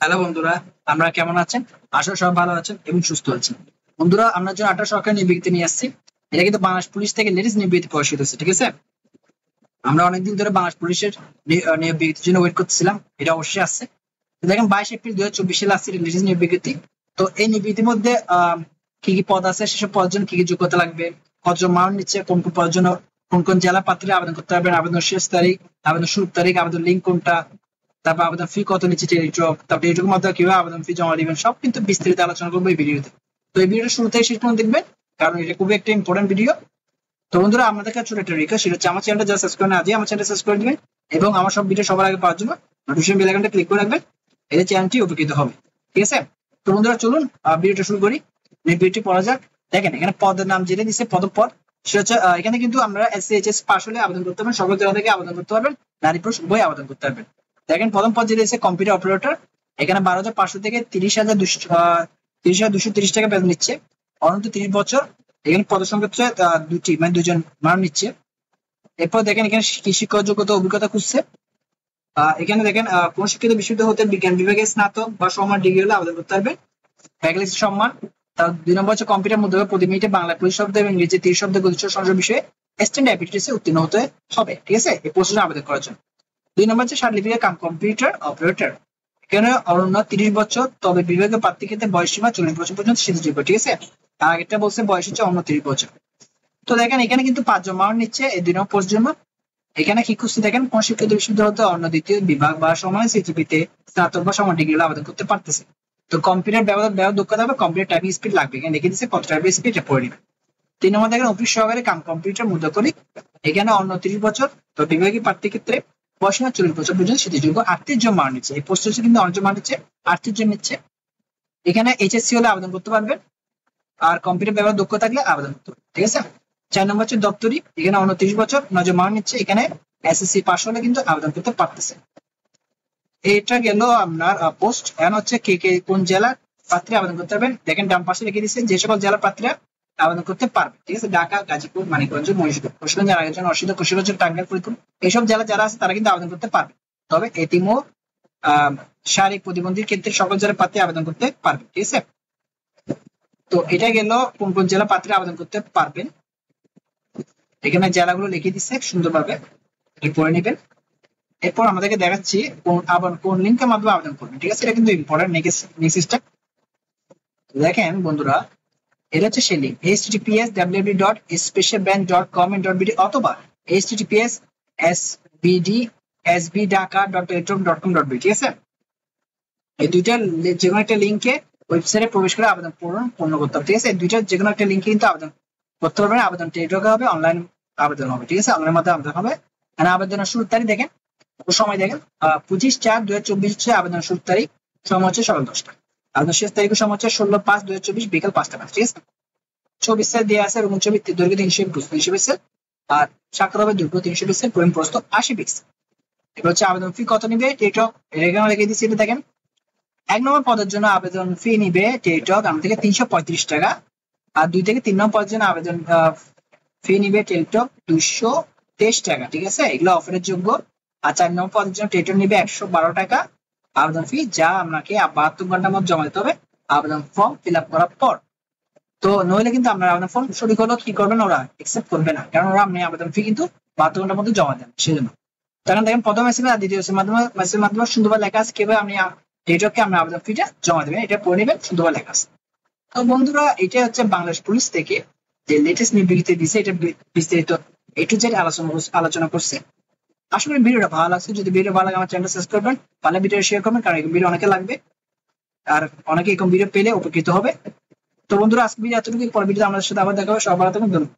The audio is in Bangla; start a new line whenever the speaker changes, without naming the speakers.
হ্যালো বন্ধুরা, আমরা কেমন আছেন? আশা করি সবাই ভালো আছেন এবং সুস্থ আছেন। বন্ধুরা, আমরা জন্য 18 সরকার নিয়োগ বিজ্ঞপ্তি নিয়ে আসছি। এটা কিন্তু বাংলাদেশ পুলিশ থেকে লেটেস্ট নিয়োগ বিজ্ঞপ্তি প্রকাশিত হচ্ছে, ঠিক আছে? আমরা অনেকদিন ধরে বাংলাদেশ পুলিশের নিয়োগ বিজ্ঞপ্তির জন্য ওয়েট করতেছিলাম। এটা অবশ্যই আসছে। তো দেখেন 22 এপ্রিল 2024 সালে আসছে লেটেস্ট নিয়োগ বিজ্ঞপ্তি। তো এই নিয়োগ বিজ্ঞপ্তির মধ্যে কি কি পদ আছে, সেসব পদের জন্য কি কি যোগ্যতা লাগবে, কতজন মানুষ নিচ্ছে, কোন কোন পদের জন্য কোন কোন জেলা প্রার্থীরা আবেদন করতে পারবেন, আবেদন শেষ তারিখ, আবেদন শুরুর তারিখ, আবেদন লিঙ্ক কোনটা, তারপর আবেদন ফি কত নিচ্ছে টেলিটক, তারপর টেলিটকের মাধ্যমে কিভাবে আবেদন ফি জমা দিবেন, সব কিন্তু বিস্তারিত আলোচনা করবো এই ভিডিওতে। তো এই ভিডিওটা শুরু থেকে শেষ পর্যন্ত দেখবেন, কারণ এটা খুবই একটা ইম্পর্টেন্ট ভিডিও। তো বন্ধুরা, আমাদের কাছে ছোট একটা রিকোয়েস্ট, সেটা হচ্ছে আমার চ্যানেলটা যারা সাবস্ক্রাইব না, আজই আমার চ্যানেলটা সাবস্ক্রাইব করে দিবেন এবং আমার সব ভিডিও সবার আগে পাওয়ার জন্য নোটিফিকেশন বেল আইকনটা ক্লিক করে রাখবেন। এতে চ্যানেলটি উপকৃত হবে, ঠিক আছে? তো বন্ধুরা, চলুন ভিডিওটা শুরু করি। ভিডিওটি পড়া যাক। দেখেন এখানে পদের নাম যেটা দিচ্ছে পদপদ, সেটা হচ্ছে এখানে কিন্তু আমরা এসসি/এইচএস পাস হলে আবেদন করতে পারবেন, সকল জেলা থেকে আবেদন করতে পারবেন, নারী পুরুষ উভয় আবেদন করতে পারবেন। দেখেন প্রথম পদ যেটা দিচ্ছে কম্পিউটার অপারেটর, এখানে 12,500 থেকে 30,230 টাকা বেতন নিচ্ছে, অনন্ত 30 বছর। এখানে পদের সংখ্যা হচ্ছে দুটি, মানে দুজন মানুষ নিচ্ছে। এরপর দেখেন এখানে কি শিক্ষক যোগ্যতা অভিজ্ঞতা খুঁজছে। এখানে দেখেন কোন শিক্ষিত বিশ্ববিদ্যালয় হতে বিজ্ঞান বিভাগে স্নাতক বা সমান ডিগ্রি হলে আবেদন করতে পারবে। ফ্যাকাল্টি সম্মান। তার 2 নম্বর হচ্ছে কম্পিউটার মধ্যে প্রতি মিনিটে বাংলা 20 শব্দ এবং ইংরেজি 30 শব্দ গতিশীল সংযোগ বিষয়ে স্ট্যান্ডার্ড অ্যাপ্টিটিউডে উত্তীর্ণ হতে হবে, ঠিক আছে, এই পোস্টে আবেদন করার জন্য। 2 নম্বর হচ্ছে সার্টিফিকেট কাম কম্পিউটার অপারেটর। এখানে অনন্য 30 বছর, তবে বিভাগীয় প্রার্থীর ক্ষেত্রে বয়সসীমা 40 বছর পর্যন্ত শিথিলযোগ্য, ঠিক আছে। আর আগেরটা বলছে বয়স হচ্ছে 29 বছর। তো দেখেন এখানে কিন্তু 5 জন মানুষ নিচ্ছে এই 2 নম্বর পোস্ট জন্য। এখানে কি খুঁজছে দেখেন, কোন শিক্ষিত বিশ্ববিদ্যালয় হতে অন্য দ্বিতীয় বিভাগ বা সমান সিজিপিতে স্নাতক বা সমান ডিগ্রি আবেদন করতে পারতেছে। তো কম্পিউটার ব্যবহার দক্ষতা হবে, কম্পিউটার টাইপিং স্পিড লাগবে, এখানে লিখে দিচ্ছে কত টাইপিং স্পিড, এটা পড়ে নেবেন। 3 নম্বর দেখেন অফিস সহকারী কাম কম্পিউটার মুদ্রাকরী, এখানে অন্য 30 বছর, তো বিভাগীয় প্রার্থীর ক্ষেত্রে বয়সীমা 40 বছর পর্যন্ত শিথিলযোগ্য। 38 জন মানুষ নিচ্ছে এই পোস্ট, হচ্ছে কিন্তু অনেকজন মানুষ নিচ্ছে, 38 জন নিচ্ছে। এখানে এইচএসসি হলে আবেদন করতে পারবেন, আর কম্পিউটার ব্যবহার দক্ষ থাকলে আবেদন করতে পারবেন, ঠিক আছে। 4 নম্বর হচ্ছে দপ্তরি, এখানে 29 বছর, 9 জন মানুষ নিচ্ছে, এখানে এসএসসি পাস হলে কিন্তু আবেদন করতে পারতেছে। এটা গেল আপনার পোস্ট। এখন হচ্ছে কে কে কোন জেলার প্রার্থীরা আবেদন করতে পারবেন। দেখেন ডান পাশে লিখে দিচ্ছে যে সকল জেলার প্রার্থীরা আবেদন করতে পারবে, ঠিক আছে। ঢাকা, গাজীপুর, মানিকগঞ্জ, মহিষাদল, কুষ্টিয়া, নারায়ণগঞ্জ, অসিত, কুশিগঞ্জ, টাঙ্গাইল, ফরিদপুর, এইসব জেলা যারা আছে তারা কিন্তু আবেদন করতে পারবে। তবে এতিম ও শারীরিক প্রতিবন্ধীর ক্ষেত্রে সকল জেলার প্রার্থী আবেদন করতে পারবে, ঠিক আছে। তো এটা গেল কোন কোন জেলা প্রার্থীরা আবেদন করতে পারবেন। এখানে জেলাগুলো লিখে দিচ্ছে সুন্দরভাবে, পড়ে নেবেন। এরপর আমাদেরকে দেখাচ্ছি কোন লিঙ্কের মাধ্যমে আবেদন করবেন, ঠিক আছে। এটা কিন্তু ইম্পর্টেন্ট। নেক্সট স্টেপ দেখেন বন্ধুরা, এটা হচ্ছে সেই লিঙ্ক https://www.specialbank.com.bd অথবা https://sbdsbdhaka.electron.com.bd, ঠিক আছে। এই দুইটা যে কোনো একটা লিঙ্কে ওয়েবসাইটে প্রবেশ করে আবেদন পূর্ণ করতে হবে, ঠিক আছে। এই দুইটা যে কোনো একটা লিঙ্কে কিন্তু আবেদন করতে পারবেন। আবেদন টেলিটকে হবে, অনলাইন আবেদন হবে, ঠিক আছে, অনলাইনের মাধ্যমে আবেদন হবে। আবেদনের শুরুর তারিখ দেখেন, সময় দেখেন 25/4/2024 হচ্ছে আবেদন শুরুর তারিখ, সময় হচ্ছে সকাল 10টা। আবেদন শেষ তারিখের সময় হচ্ছে 16/5/2024 বিকাল 5টা, ঠিক আছে। ছবি সেল দেওয়া আছে, এবং ছবি দৈর্ঘ্য 320 পিক্সেল, আর সাক্ষর হবে দৈর্ঘ্য 300 পিক্সেল, পরিমাণ প্রস্থ 80 পিক্সেল। এবার হচ্ছে আবেদন ফি কত নিবে টেলিটক, এখানে লিখে দিচ্ছি, এটা দেখেন 1 নম্বর পদের জন্য আবেদন ফি নিবে টেলিটক আমার থেকে 335 টাকা, আর 2 থেকে 3 নম্বর পদের জন্য আবেদন ফি নিবে টেলিটক 223 টাকা, ঠিক আছে। এগুলো অফারের যোগ্য। আর 4 নম্বর পদের জন্য টেলিটক নিবে 112 টাকা আবেদন ফি, যা আপনাকে 72 ঘন্টার মধ্যে জমা দিতে হবে আবেদন ফর্ম ফিল আপ করার পর। তো নইলে কিন্তু আপনার আবেদন ফর্ম সঠিক হলো কি করবেন, ওরা একসেপ্ট করবে না, কারণ ওরা আপনি আবেদন ফি কিন্তু 72 ঘন্টার মধ্যে জমা দেন, সেজন্য। তখন দেখেন প্রথম মেসেজ আর দ্বিতীয় মেসেজের মাধ্যমে সুন্দরভাবে লেখা আছে কিভাবে আপনি টেলিটককে আপনার আবেদন ফিটা জমা দেবেন, এটা পড়ে নেবেন, সুন্দরভাবে লেখা আছে। তো বন্ধুরা, এটা হচ্ছে বাংলাদেশ পুলিশ থেকে যে লেটেস্ট বিজ্ঞপ্তি দিয়েছে, এটা বিস্তারিত এ টু জেড আলোচনা করছে। আশা করি ভিডিওটা ভালো লাগছে। যদি ভিডিও ভালো লাগে আমার চ্যানেলটা সাবস্ক্রাইব করবেন, ভালো ভিডিও শেয়ার করবেন, কারণ এই ভিডিও অনেকে লাগবে আর অনেকে এরকম ভিডিও পেলে উপকৃত হবে। তো বন্ধুরা, আজকে ভিডিও এতটুকু, পরের ভিডিওতে আমাদের সাথে আবার দেখা হবে। সবার ভালো থাকুন, ধন্যবাদ।